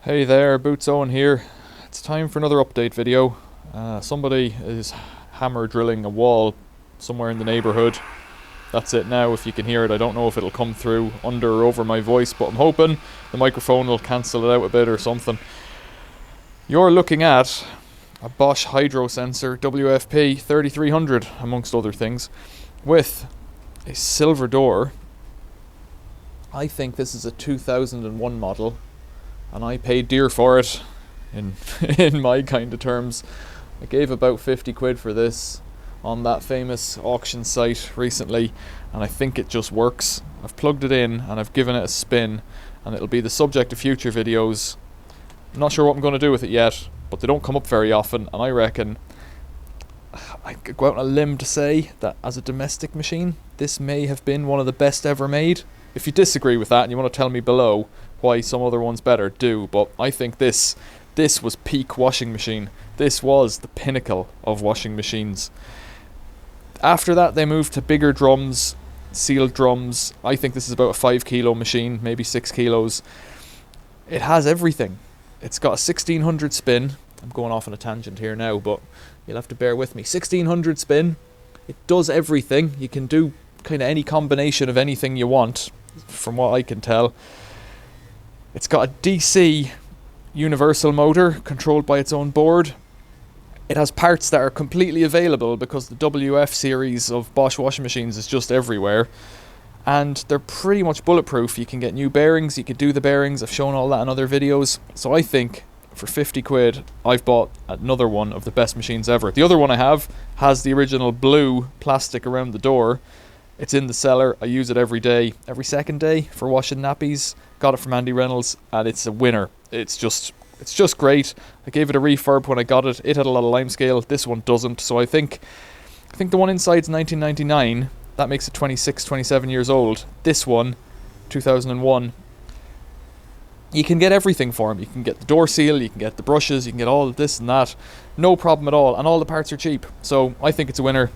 Hey there, Boots Owen here. It's time for another update video. Somebody is hammer drilling a wall somewhere in the neighbourhood. That's it now. If you can hear it, I don't know if it'll come through under or over my voice, but I'm hoping the microphone will cancel it out a bit or something. You're looking at a Bosch hydro sensor WFP3300, amongst other things, with a silver door. I think this is a 2001 model, and I paid dear for it in in my kind of terms. I gave about 50 quid for this on that famous auction site recently, and I think it just works. I've plugged it in and I've given it a spin, and it'll be the subject of future videos. I'm not sure what I'm going to do with it yet, but they don't come up very often, and I reckon I could go out on a limb to say that as a domestic machine, this may have been one of the best ever made. If you disagree with that and you want to tell me below why some other one's better, do. But I think this was peak washing machine. This was the pinnacle of washing machines. After that, they moved to bigger drums, sealed drums. I think this is about a 5 kilo machine, maybe 6 kilos. It has everything. It's got a 1600 spin. I'm going off on a tangent here now, but you'll have to bear with me. 1600 spin. It does everything. You can do kind of any combination of anything you want, from what I can tell. It's got a DC universal motor controlled by its own board. It has parts that are completely available because the WF series of Bosch washing machines is just everywhere, and they're pretty much bulletproof. You can get new bearings, you can do the bearings. I've shown all that in other videos. So I think for 50 quid I've bought another one of the best machines ever. The other one I have has the original blue plastic around the door. It's in the cellar. I use it every day, every second day for washing nappies. Got it from Andy Reynolds, and it's a winner. It's just great. I gave it a refurb when I got it. It had a lot of limescale. This one doesn't. So I think the one inside's 1999. That makes it 26, 27 years old. This one, 2001. You can get everything for them. You can get the door seal, you can get the brushes, you can get all of this and that. No problem at all, and all the parts are cheap. So I think it's a winner.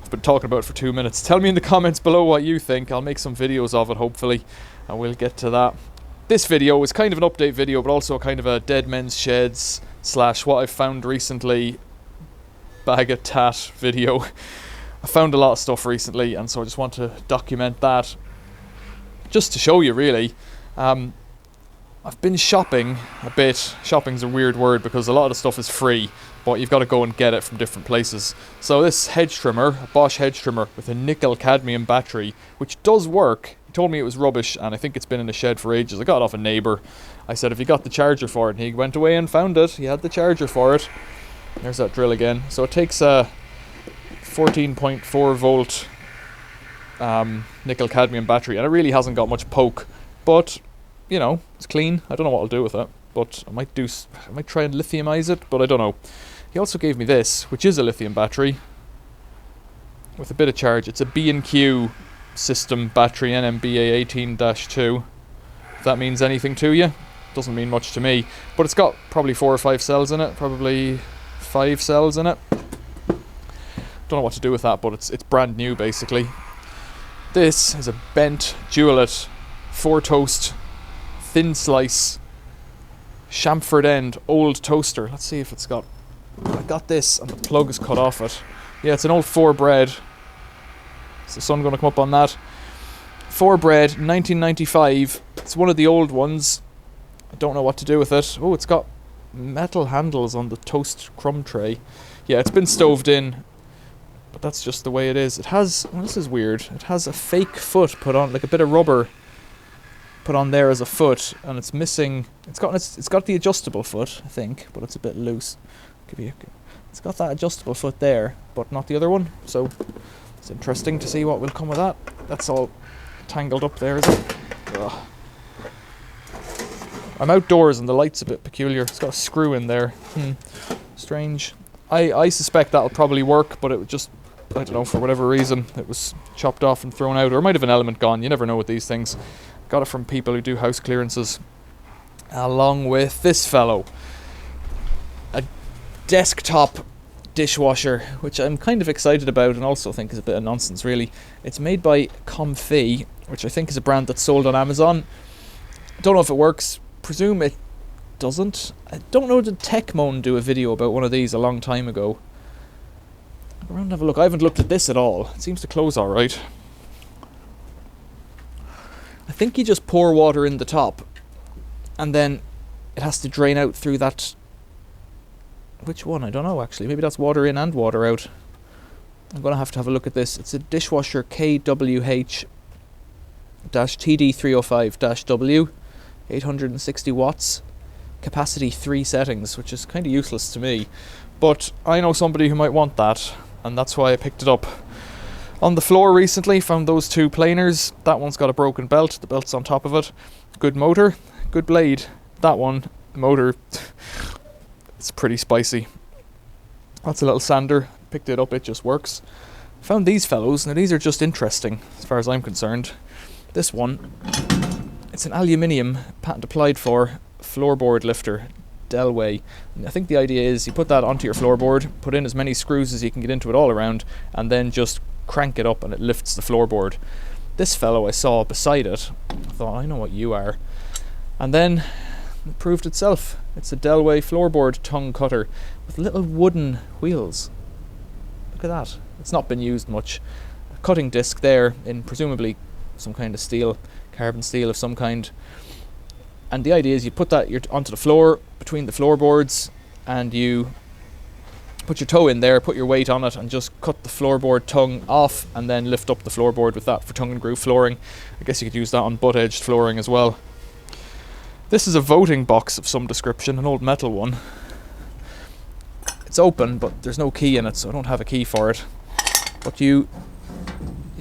I've been talking about it for 2 minutes. Tell me in the comments below what you think. I'll make some videos of it, hopefully, and we'll get to that. This video is kind of an update video, but also kind of a Dead Men's Sheds / what I've found recently bag of tat video. I found a lot of stuff recently, and so I just want to document that just to show you, really. I've been shopping a bit. Shopping's a weird word because a lot of the stuff is free, but you've got to go and get it from different places. So this hedge trimmer, a Bosch hedge trimmer with a nickel cadmium battery, which does work. He told me it was rubbish, and I think it's been in the shed for ages. I got it off a neighbour. I said, have you got the charger for it? And he went away and found it. He had the charger for it. There's that drill again. So it takes a 14.4 volt nickel cadmium battery, and it really hasn't got much poke, but you know, it's clean. I don't know what I'll do with it, but I might try and lithiumize it, but I don't know. He also gave me this, which is a lithium battery with a bit of charge. It's a B&Q system battery, NMBA 18-2. If that means anything to you, doesn't mean much to me, but it's got probably 4 or 5 cells in it, probably 5 cells in it. Don't know what to do with that, but it's brand new basically. This is a bent Dualit 4-toast thin slice chamfered end old toaster. Let's see if it's got... I got this and the plug is cut off it. Yeah, it's an old 4 bread. Is the sun going to come up on that? 4 bread, 1995. It's one of the old ones. I don't know what to do with it. Oh, it's got metal handles on the toast crumb tray. Yeah, it's been stoved in, but that's just the way it is. It has... Well, this is weird. It has a fake foot put on, like a bit of rubber put on there as a foot, and it's missing. It's got the adjustable foot, I think, but it's a bit loose. It's got that adjustable foot there, but not the other one. So it's interesting to see what will come of that. That's all tangled up there, is it? Ugh. I'm outdoors and the light's a bit peculiar. It's got a screw in there. Strange. I suspect that'll probably work, but it would just, I don't know, for whatever reason it was chopped off and thrown out, or it might have an element gone. You never know with these things. Got it from people who do house clearances. Along with this fellow, a desktop dishwasher, which I'm kind of excited about and also think is a bit of nonsense, really. It's made by Comfy, which I think is a brand that's sold on Amazon. Don't know if it works. Presume it doesn't. I don't know, did Techmoan do a video about one of these a long time ago? I'll go around and have a look. I haven't looked at this at all. It seems to close alright. I think you just pour water in the top, and then it has to drain out through that... Which one? I don't know, actually. Maybe that's water in and water out. I'm going to have a look at this. It's a dishwasher KWH-TD305-W, 860 watts, capacity 3 settings, which is kind of useless to me. But I know somebody who might want that, and that's why I picked it up. On the floor recently, found those 2 planers. That one's got a broken belt. The belt's on top of it. Good motor, good blade. That one, the motor, it's pretty spicy. That's a little sander. Picked it up, it just works. Found these fellows. Now these are just interesting as far as I'm concerned. This one, it's an aluminium patent applied for floorboard lifter, Delway. And I think the idea is you put that onto your floorboard, put in as many screws as you can get into it all around, and then just crank it up and it lifts the floorboard. This fellow I saw beside it, I thought, I know what you are. And then it proved itself. It's a Delway floorboard tongue cutter with little wooden wheels. Look at that. It's not been used much. A cutting disc there in presumably some kind of steel, carbon steel of some kind. And the idea is you put that onto the floor, between the floorboards, and you put your toe in there, put your weight on it, and just cut the floorboard tongue off, and then lift up the floorboard with that for tongue and groove flooring. I guess you could use that on butt-edged flooring as well. This is a voting box of some description, an old metal one. It's open, but there's no key in it, so I don't have a key for it. But you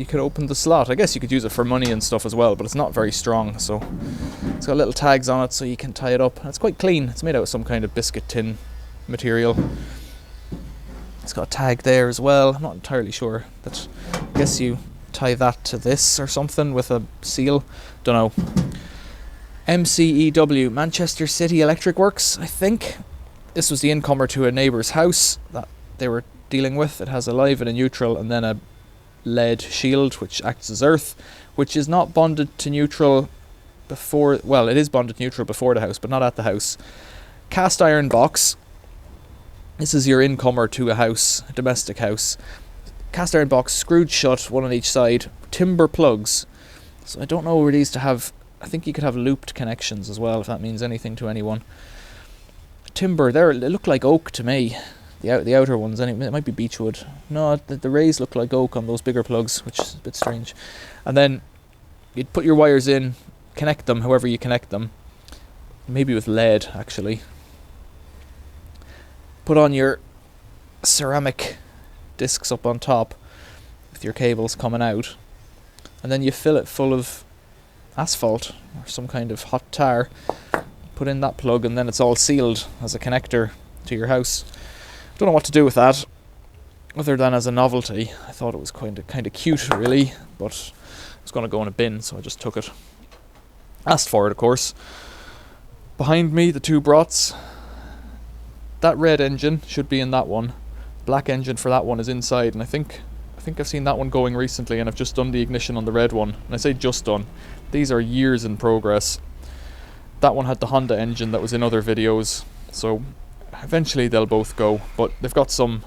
can open the slot. I guess you could use it for money and stuff as well, but it's not very strong, so it's got little tags on it so you can tie it up. And it's quite clean. It's made out of some kind of biscuit tin material. It's got a tag there as well. I'm not entirely sure. But I guess you tie that to this or something with a seal. Don't know. MCEW, Manchester City Electric Works, I think. This was the incomer to a neighbour's house that they were dealing with. It has a live and a neutral, and then a lead shield which acts as earth, which is not bonded to neutral before... Well, it is bonded to neutral before the house, but not at the house. Cast iron box. This is your incomer to a house, a domestic house. Cast iron box, screwed shut, one on each side. Timber plugs. So I don't know where these to have... I think you could have looped connections as well, if that means anything to anyone. Timber, they look like oak to me. The outer ones, anyway. It might be beechwood. No, the rays look like oak on those bigger plugs, which is a bit strange. And then you'd put your wires in, connect them however you connect them. Maybe with lead, actually. Put on your ceramic discs up on top with your cables coming out, and then you fill it full of asphalt or some kind of hot tar. Put in that plug, and then it's all sealed as a connector to your house. Don't know what to do with that other than as a novelty. I thought it was kind of cute, really, but it was going to go in a bin, so I just took it. Asked for it, of course. Behind me, the 2 brats. That red engine should be in that one. Black engine for that one is inside, and I think I've seen that one going recently, and I've just done the ignition on the red one. And I say just done. These are years in progress. That one had the Honda engine that was in other videos, so eventually they'll both go, but they've got some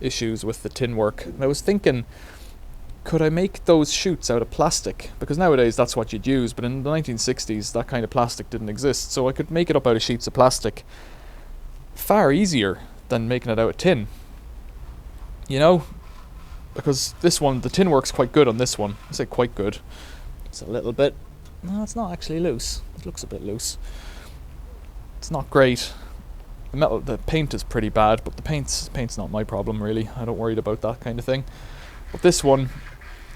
issues with the tin work. And I was thinking, could I make those chutes out of plastic? Because nowadays that's what you'd use, but in the 1960s that kind of plastic didn't exist, so I could make it up out of sheets of plastic. Far easier than making it out of tin. You know? Because this one, the tin works quite good on this one. I say quite good. It's a little bit... No, it's not actually loose. It looks a bit loose. It's not great. The paint is pretty bad, but the paint's not my problem, really. I don't worry about that kind of thing. But this one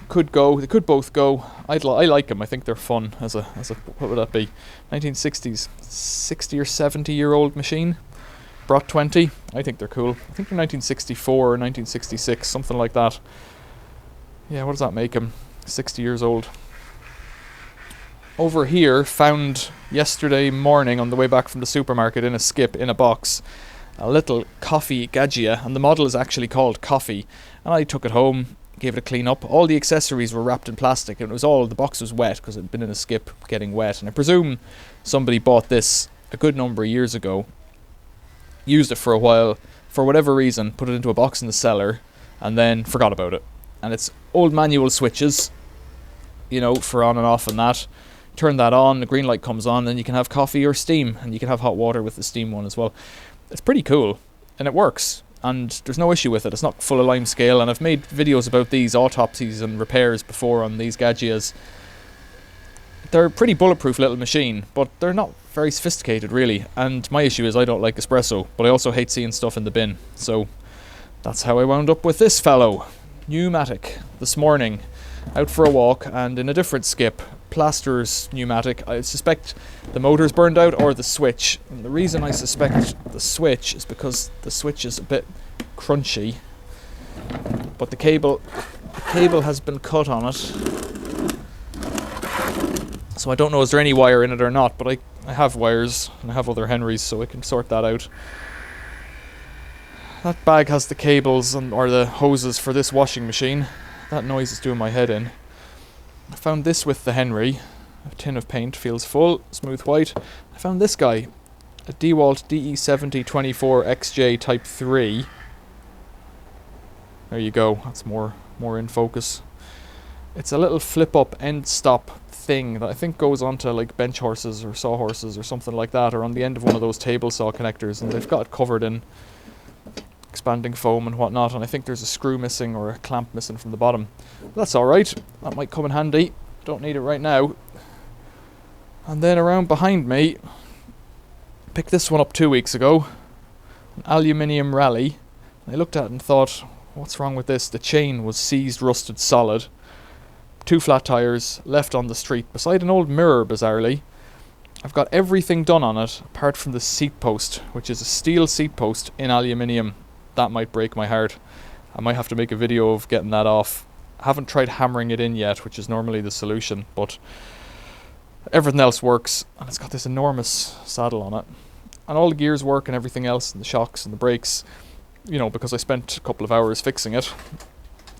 could go. They could both go. I like them. I think they're fun as a what would that be? 1960s, 60 or 70-year-old machine. Brought 20. I think they're cool. I think they're 1964 or 1966, something like that. Yeah, what does that make them? 60 years old. Over here, found yesterday morning on the way back from the supermarket in a skip in a box, a little coffee Gaggia, and the model is actually called Coffee. And I took it home, gave it a clean up. All the accessories were wrapped in plastic, and the box was wet because it had been in a skip getting wet. And I presume somebody bought this a good number of years ago, used it for a while, for whatever reason, put it into a box in the cellar, and then forgot about it. And it's old manual switches, you know, for on and off and that. Turn that on, the green light comes on, then you can have coffee or steam, and you can have hot water with the steam one as well. It's pretty cool, and it works, and there's no issue with it. It's not full of lime scale, and I've made videos about these autopsies and repairs before on these Gadgias. They're a pretty bulletproof little machine, but they're not very sophisticated really, and my issue is I don't like espresso, but I also hate seeing stuff in the bin, so that's how I wound up with this fellow. Pneumatic, this morning, out for a walk, and in a different skip, Plaster's pneumatic. I suspect the motor's burned out, or the switch, and the reason I suspect the switch is because the switch is a bit crunchy, but the cable has been cut on it. So I don't know, is there any wire in it or not, but I have wires, and I have other Henrys, so I can sort that out. That bag has the cables or the hoses for this washing machine. That noise is doing my head in. I found this with the Henry. A tin of paint, feels full, smooth white. I found this guy, a DeWalt DE7024XJ Type 3. There you go, that's more in focus. It's a little flip-up end stop thing that I think goes onto like bench horses or sawhorses or something like that, or on the end of one of those table saw connectors, and they've got it covered in expanding foam and whatnot, and I think there's a screw missing or a clamp missing from the bottom. But that's alright, that might come in handy, don't need it right now. And then around behind me, picked this one up 2 weeks ago, an aluminium rally. I looked at it and thought, what's wrong with this? The chain was seized, rusted solid. 2 flat tyres left on the street beside an old mirror, bizarrely. I've got everything done on it apart from the seat post, which is a steel seat post in aluminium. That might break my heart. I might have to make a video of getting that off. I haven't tried hammering it in yet, which is normally the solution, but everything else works, and it's got this enormous saddle on it. And all the gears work and everything else, and the shocks and the brakes, you know, because I spent a couple of hours fixing it.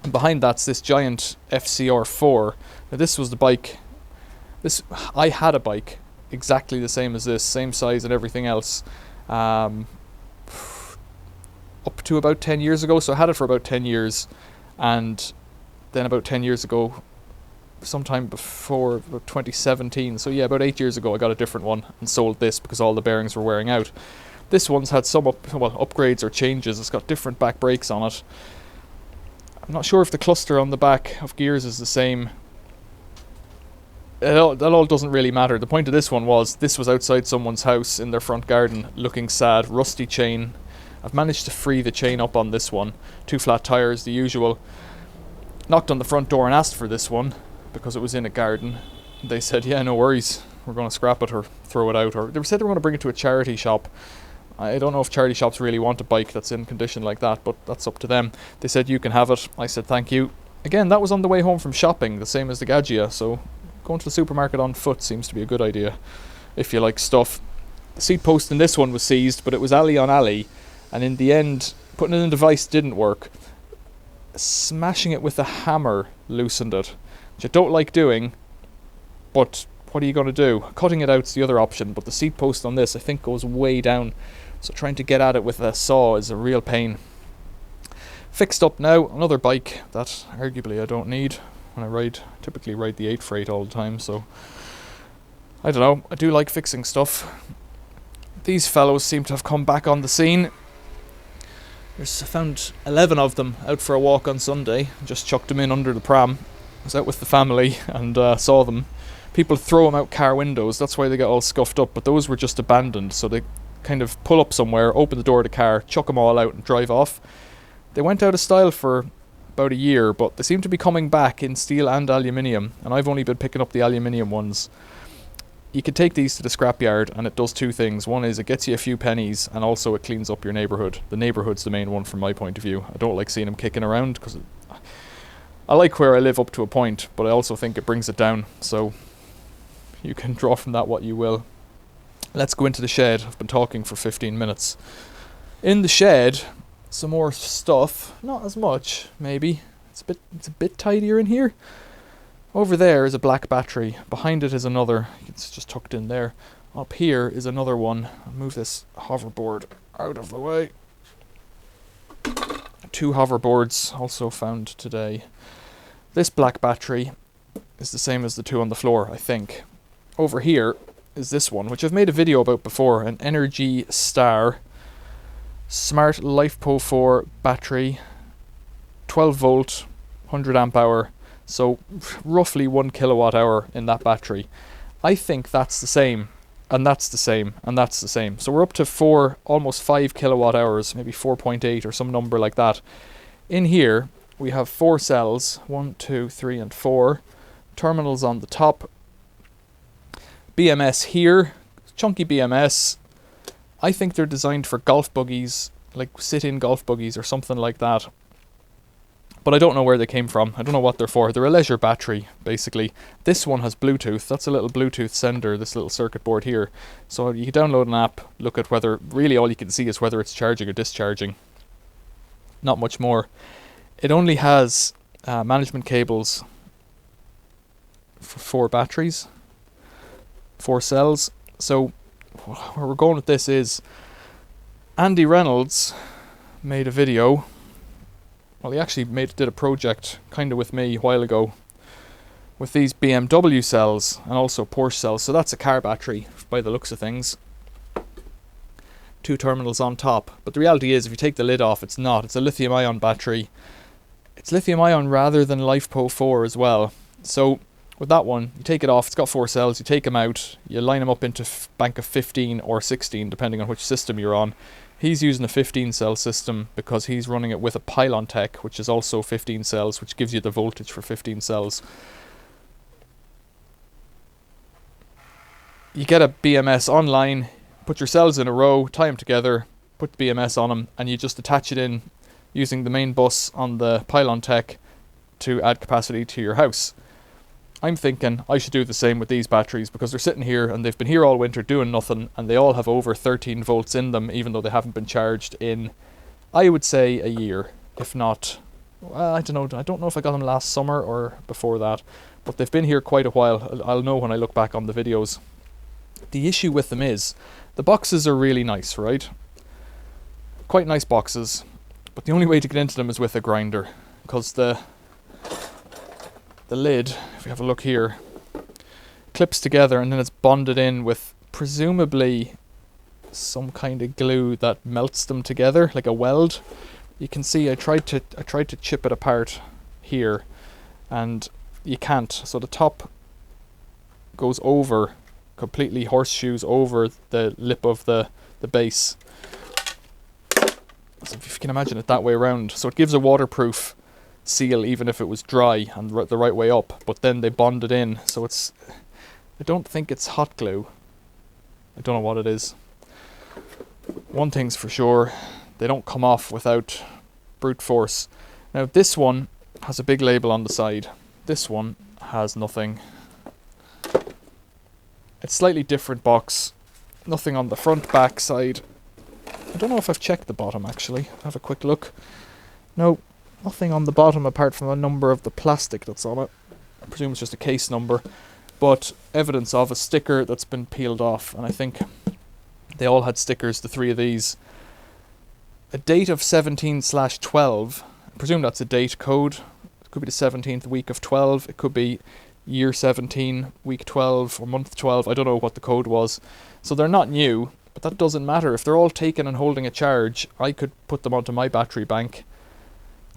And behind that's this giant FCR4. Now this was the bike. I had a bike exactly the same as this, same size and everything else, up to about 10 years ago. So I had it for about 10 years, and then about 10 years ago, sometime before about 2017, so yeah, about 8 years ago, I got a different one and sold this because all the bearings were wearing out. This one's had some upgrades or changes. It's got different back brakes on it. I'm not sure if the cluster on the back of gears is the same. That all doesn't really matter. The point of this one was, this was outside someone's house in their front garden, looking sad, rusty chain. I've managed to free the chain up on this one. 2 flat tyres, the usual. Knocked on the front door and asked for this one, because it was in a garden. They said, yeah, no worries, we're going to scrap it or throw it out. Or they said they were going to bring it to a charity shop. I don't know if charity shops really want a bike that's in condition like that, but that's up to them. They said, you can have it. I said, thank you. Again, that was on the way home from shopping, the same as the Gadgia, so going to the supermarket on foot seems to be a good idea, if you like stuff. The seat post in this one was seized, but it was alley on alley, and in the end, putting it in a device didn't work. Smashing it with a hammer loosened it, which I don't like doing, but what are you going to do? Cutting it out's the other option, but the seat post on this I think goes way down, so trying to get at it with a saw is a real pain. Fixed up now, another bike that arguably I don't need when I typically ride the 8 freight all the time, so I don't know, I do like fixing stuff. These fellows seem to have come back on the scene. I found 11 of them out for a walk on Sunday, just chucked them in under the pram. I was out with the family and saw them. People throw them out car windows, that's why they get all scuffed up, but those were just abandoned, so they kind of pull up somewhere, open the door of the car, chuck them all out and drive off. They went out of style for about a year, but they seem to be coming back in steel and aluminium, and I've only been picking up the aluminium ones. You can take these to the scrapyard and it does 2 things. One is it gets you a few pennies, and also it cleans up your neighbourhood. The neighbourhood's the main one from my point of view. I don't like seeing them kicking around, because I like where I live up to a point, but I also think it brings it down, so you can draw from that what you will. Let's go into the shed. I've been talking for 15 minutes. In the shed, some more stuff. Not as much, maybe. It's a bit tidier in here. Over there is a black battery. Behind it is another. It's just tucked in there. Up here is another one. I'll move this hoverboard out of the way. 2 hoverboards also found today. This black battery is the same as the 2 on the floor, I think. Over here is this one, which I've made a video about before, an Energy Star Smart LiFePO 4 battery, 12 volt, 100 amp hour, so roughly 1 kilowatt hour in that battery. I think that's the same, and that's the same, and that's the same. So we're up to 4, almost 5 kilowatt hours, maybe 4.8 or some number like that. In here, we have 4 cells, 1, 2, 3, and 4. Terminals on the top. BMS here, chunky BMS. I think they're designed for golf buggies, like sit-in golf buggies or something like that. But I don't know where they came from. I don't know what they're for. They're a leisure battery, basically. This one has Bluetooth. That's a little Bluetooth sender, this little circuit board here. So you can download an app, look at whether, really all you can see is whether it's charging or discharging. Not much more. It only has management cables for 4 batteries, 4 cells. So where we're going with this is Andy Reynolds made a video. Well, he actually did a project kind of with me a while ago with these BMW cells and also Porsche cells. So that's a car battery by the looks of things. 2 terminals on top. But the reality is, if you take the lid off, it's not. It's a lithium-ion battery. It's lithium-ion rather than LiFePO 4 as well. So with that one, you take it off, it's got 4 cells, you take them out, you line them up into a bank of 15 or 16, depending on which system you're on. He's using a 15 cell system because he's running it with a pylon tech, which is also 15 cells, which gives you the voltage for 15 cells. You get a BMS online, put your cells in a row, tie them together, put the BMS on them, and you just attach it in using the main bus on the pylon tech to add capacity to your house. I'm thinking I should do the same with these batteries because they're sitting here and they've been here all winter doing nothing, and they all have over 13 volts in them, even though they haven't been charged in, I would say, a year, if not, well, I don't know if I got them last summer or before that, but they've been here quite a while. I'll know when I look back on the videos. The issue with them is the boxes are really nice, right? Quite nice boxes, but the only way to get into them is with a grinder, because the lid, if we have a look here, clips together and then it's bonded in with presumably some kind of glue that melts them together like a weld. You can see I tried to chip it apart here and you can't. So the top goes over, completely horseshoes over the lip of the base. So if you can imagine it that way around. So it gives a waterproof seal even if it was dry and the right way up, but then they bond it in, so it's, I don't think it's hot glue. I don't know what it is. One thing's for sure, they don't come off without brute force. Now this one has a big label on the side, this one has nothing. It's slightly different box, nothing on the front, back, side. I don't know if I've checked the bottom actually. Have a quick look. No, nothing on the bottom apart from a number of the plastic that's on it. I presume it's just a case number, but evidence of a sticker that's been peeled off, and I think they all had stickers, the 3 of these. A date of 17/12, I presume that's a date code. It could be the 17th week of 12, it could be year 17, week 12, or month 12, I don't know what the code was. So they're not new, but that doesn't matter. If they're all taken and holding a charge, I could put them onto my battery bank.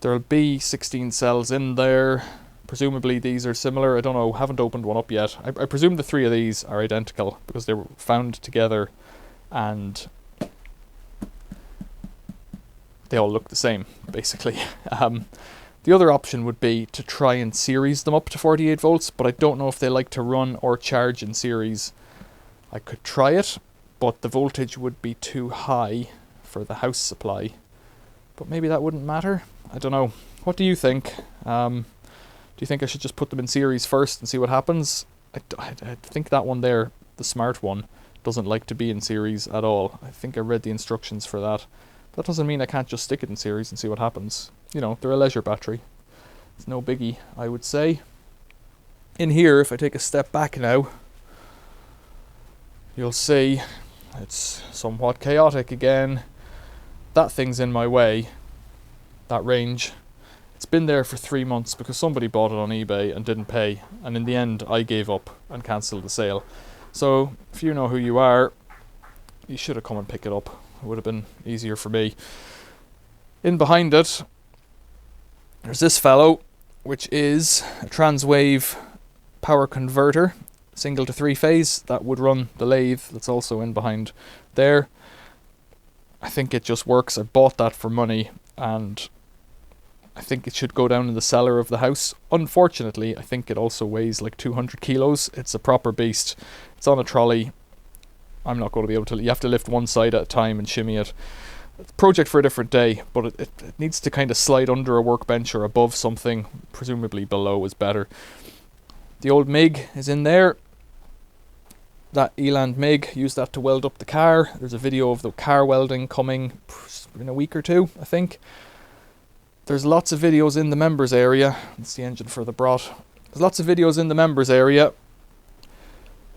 There'll be 16 cells in there. Presumably these are similar. I don't know, haven't opened one up yet. I presume the 3 of these are identical because they were found together and they all look the same, basically. The other option would be to try and series them up to 48 volts, but I don't know if they like to run or charge in series. I could try it, but the voltage would be too high for the house supply. But maybe that wouldn't matter. I don't know. What do you think? Do you think I should just put them in series first and see what happens? I think that one there, the smart one, doesn't like to be in series at all. I think I read the instructions for that. That doesn't mean I can't just stick it in series and see what happens. You know, they're a leisure battery. It's no biggie, I would say. In here, if I take a step back now, you'll see it's somewhat chaotic again. That thing's in my way, that range. It's been there for 3 months because somebody bought it on eBay and didn't pay, and in the end I gave up and cancelled the sale. So if you know who you are, you should have come and pick it up. It would have been easier for me. In behind it, there's this fellow, which is a Transwave power converter, single to 3-phase, that would run the lathe that's also in behind there. I think it just works. I bought that for money, and I think it should go down in the cellar of the house. Unfortunately, I think it also weighs like 200 kilos. It's a proper beast. It's on a trolley. I'm not going to be able to... You have to lift one side at a time and shimmy it. It's a project for a different day, but it needs to kind of slide under a workbench or above something. Presumably below is better. The old MIG is in there. That Eland MIG, use that to weld up the car. There's a video of the car welding coming in a week or two, I think. There's lots of videos in the members area. That's the engine for the Brot. There's lots of videos in the members area.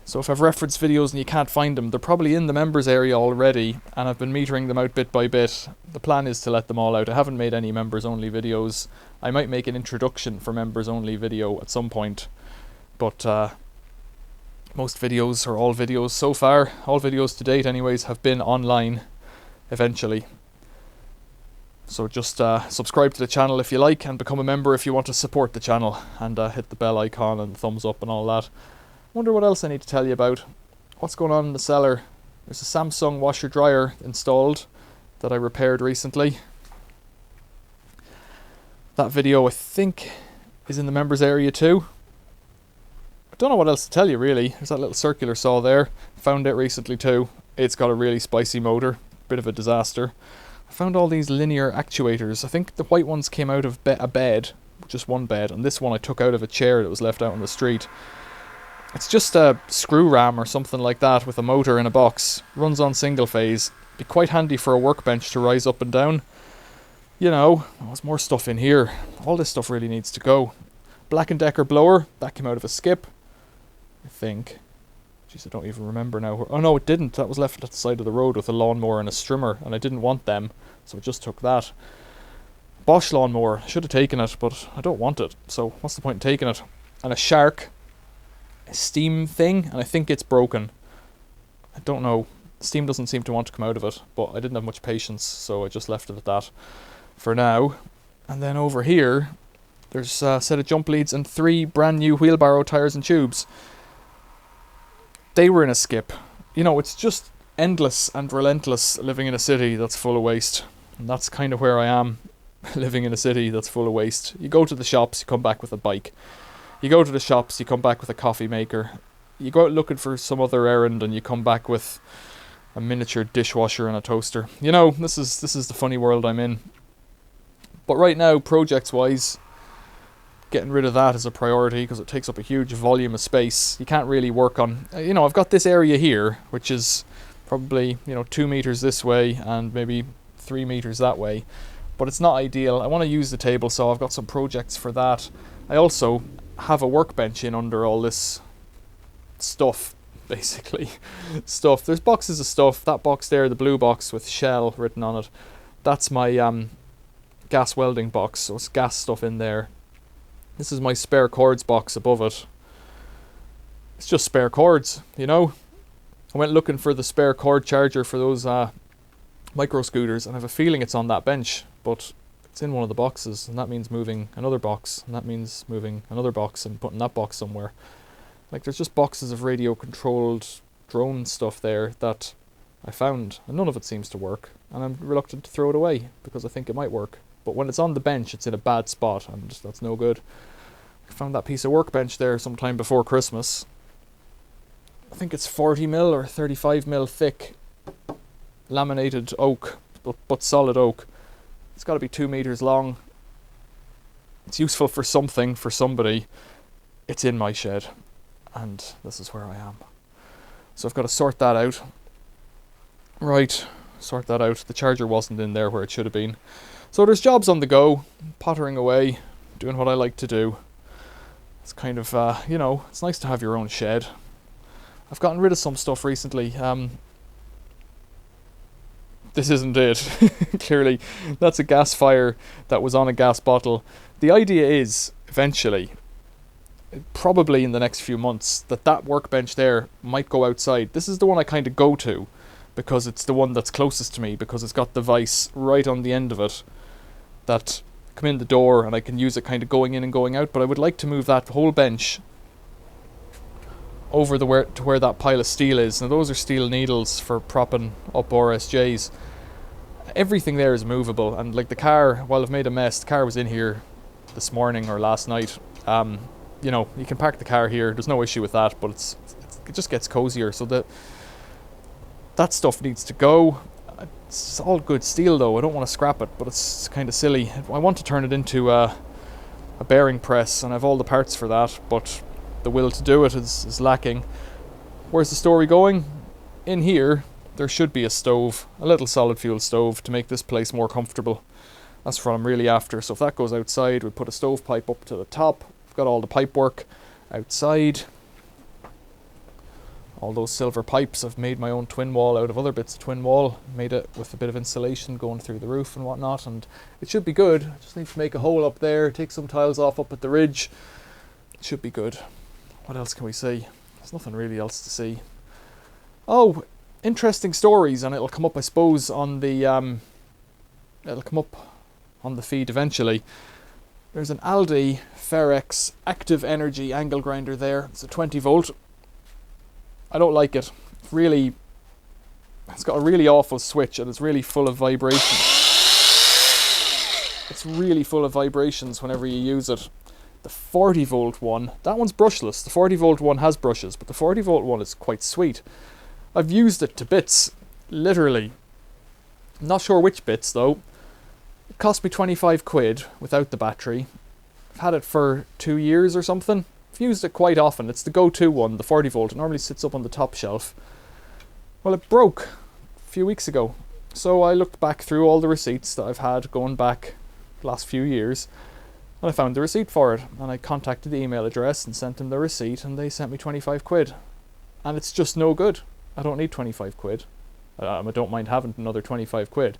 So if I've referenced videos and you can't find them, they're probably in the members area already, and I've been metering them out bit by bit. The plan is to let them all out. I haven't made any members only videos. I might make an introduction for members only video at some point, but most videos, or all videos so far, all videos to date anyways, have been online eventually. So just subscribe to the channel if you like, and become a member if you want to support the channel, and hit the bell icon and thumbs up and all that. Wonder what else I need to tell you about. What's going on in the cellar? There's a Samsung washer dryer installed that I repaired recently. That video I think is in the members area too. I don't know what else to tell you really. There's that little circular saw there. Found it recently too. It's got a really spicy motor. Bit of a disaster. I found all these linear actuators. I think the white ones came out of a bed, just one bed, and this one I took out of a chair that was left out on the street. It's just a screw ram or something like that with a motor in a box. Runs on single phase. Be quite handy for a workbench to rise up and down. You know, there's more stuff in here. All this stuff really needs to go. Black & Decker blower, that came out of a skip, I think. Jeez, I don't even remember now. Oh no, it didn't. That was left at the side of the road with a lawnmower and a strimmer, and I didn't want them, so I just took that. Bosch lawnmower, I should have taken it, but I don't want it, so what's the point in taking it? And a Shark steam thing, and I think it's broken. I don't know. Steam doesn't seem to want to come out of it, but I didn't have much patience, so I just left it at that for now. And then over here, there's a set of jump leads and 3 brand new wheelbarrow tires and tubes. They were in a skip. You know, it's just endless and relentless living in a city that's full of waste. And that's kind of where I am, living in a city that's full of waste. You go to the shops, you come back with a bike. You go to the shops, you come back with a coffee maker. You go out looking for some other errand and you come back with a miniature dishwasher and a toaster. You know, this is the funny world I'm in. But right now, projects-wise, getting rid of that is a priority because it takes up a huge volume of space. You can't really work on... You know, I've got this area here, which is probably, 2 meters this way and maybe 3 meters that way. But it's not ideal. I want to use the table, so I've got some projects for that. I also have a workbench in under all this stuff, basically. Stuff. There's boxes of stuff. That box there, the blue box with Shell written on it, that's my gas welding box, so it's gas stuff in there. This is my spare cords box above it. It's just spare cords, you know. I went looking for the spare cord charger for those micro scooters, and I have a feeling it's on that bench, but it's in one of the boxes, and that means moving another box, and that means moving another box and putting that box somewhere. Like, there's just boxes of radio controlled drone stuff there that I found, and none of it seems to work, and I'm reluctant to throw it away because I think it might work. But when it's on the bench, it's in a bad spot, and that's no good. I found that piece of workbench there sometime before Christmas. I think it's 40mm or 35mm thick laminated oak, but solid oak. It's got to be 2 meters long. It's useful for something, for somebody. It's in my shed, and this is where I am. So I've got to sort that out. Right, sort that out. The charger wasn't in there where it should have been. So there's jobs on the go, pottering away, doing what I like to do. It's kind of, it's nice to have your own shed. I've gotten rid of some stuff recently. This isn't it. Clearly, that's a gas fire that was on a gas bottle. The idea is, eventually, probably in the next few months, that workbench there might go outside. This is the one I kind of go to, because it's the one that's closest to me, because it's got the vise right on the end of it that come in the door, and I can use it kind of going in and going out. But I would like to move that whole bench over to where that pile of steel is. Now those are steel needles for propping up RSJs. Everything there is movable, and like the car, while I've made a mess, the car was in here this morning or last night. You know, you can park the car here, there's no issue with that, but it just gets cozier. So that stuff needs to go. It's all good steel though, I don't want to scrap it, but it's kind of silly. I want to turn it into a bearing press, and I have all the parts for that, but the will to do it is lacking. Where's the story going? In here, there should be a stove, a little solid fuel stove, to make this place more comfortable. That's what I'm really after. So if that goes outside, we put a stovepipe up to the top. We've got all the pipe work outside. All those silver pipes. I've made my own twin wall out of other bits of twin wall. Made it with a bit of insulation going through the roof and whatnot, and it should be good. I just need to make a hole up there, take some tiles off up at the ridge. It should be good. What else can we see? There's nothing really else to see. Oh, interesting stories, and it'll come up, I suppose, on the feed eventually. There's an Aldi Ferex Active Energy angle grinder there. It's a 20 volt. I don't like it. It's got a really awful switch, and it's really full of vibrations. It's really full of vibrations whenever you use it. The 40 volt one, that one's brushless. The 40 volt one has brushes, but the 40 volt one is quite sweet. I've used it to bits, literally. I'm not sure which bits though. It cost me 25 quid without the battery. I've had it for 2 years or something. I've used it quite often. It's the go-to one, the 40 volt. It normally sits up on the top shelf. Well, it broke a few weeks ago. So I looked back through all the receipts that I've had going back the last few years, and I found the receipt for it. And I contacted the email address and sent them the receipt, and they sent me 25 quid. And it's just no good. I don't need 25 quid. I don't mind having another 25 quid.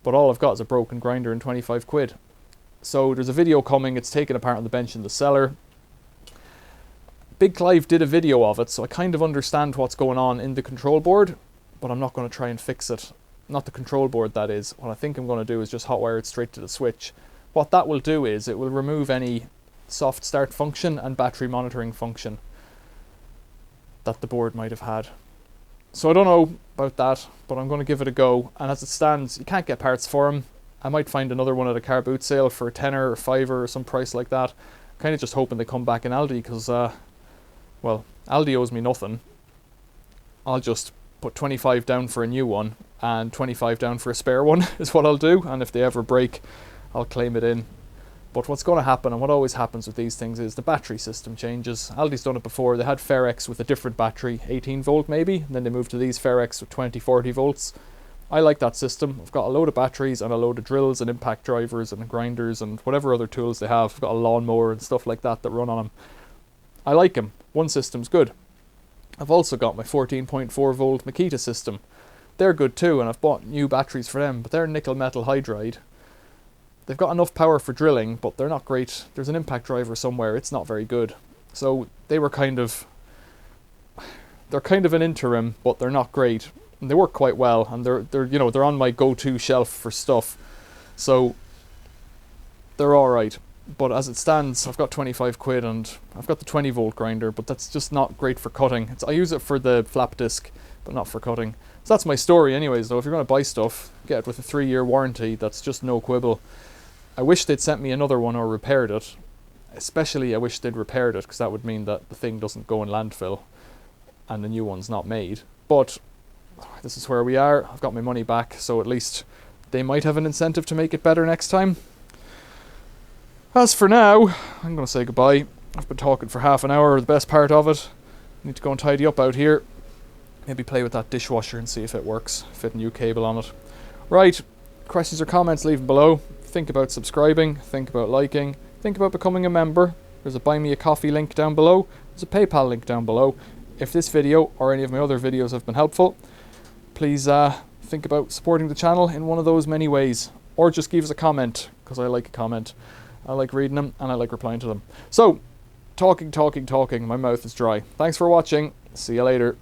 But all I've got is a broken grinder and 25 quid. So there's a video coming. It's taken apart on the bench in the cellar. Big Clive did a video of it, so I kind of understand what's going on in the control board, but I'm not going to try and fix it. Not the control board, that is. What I think I'm going to do is just hotwire it straight to the switch. What that will do is it will remove any soft start function and battery monitoring function that the board might have had. So I don't know about that, but I'm going to give it a go. And as it stands, you can't get parts for them. I might find another one at a car boot sale for a tenner or fiver or some price like that. Kind of just hoping they come back in Aldi, because well, Aldi owes me nothing. I'll just put 25 down for a new one and 25 down for a spare one is what I'll do. And if they ever break, I'll claim it in. But what's going to happen, and what always happens with these things, is the battery system changes. Aldi's done it before. They had Ferex with a different battery, 18 volt maybe, and then they moved to these Ferex with 20, 40 volts. I like that system. I've got a load of batteries and a load of drills and impact drivers and grinders and whatever other tools they have. I've got a lawnmower and stuff like that run on them. I like them. One system's good. I've also got my 14.4 volt Makita system. They're good too, and I've bought new batteries for them, but they're nickel metal hydride. They've got enough power for drilling, but they're not great. There's an impact driver somewhere. It's not very good. So they're kind of an interim, but they're not great. And they work quite well, and they're on my go-to shelf for stuff. So they're all right. But as it stands, I've got 25 quid, and I've got the 20 volt grinder, but that's just not great for cutting. I use it for the flap disc, but not for cutting. So that's my story anyways, though. If you're going to buy stuff, get it with a 3-year warranty. That's just no quibble. I wish they'd sent me another one or repaired it. Especially I wish they'd repaired it, because that would mean that the thing doesn't go in landfill and the new one's not made. But this is where we are. I've got my money back, so at least they might have an incentive to make it better next time. As for now, I'm going to say goodbye. I've been talking for half an hour, the best part of it. I need to go and tidy up out here. Maybe play with that dishwasher and see if it works. Fit a new cable on it. Right, questions or comments, leave them below. Think about subscribing, think about liking, think about becoming a member. There's a Buy Me a Coffee link down below. There's a PayPal link down below. if this video or any of my other videos have been helpful, please think about supporting the channel in one of those many ways, or just give us a comment, because I like a comment. I like reading them and I like replying to them. So, talking, my mouth is dry. Thanks for watching. See you later.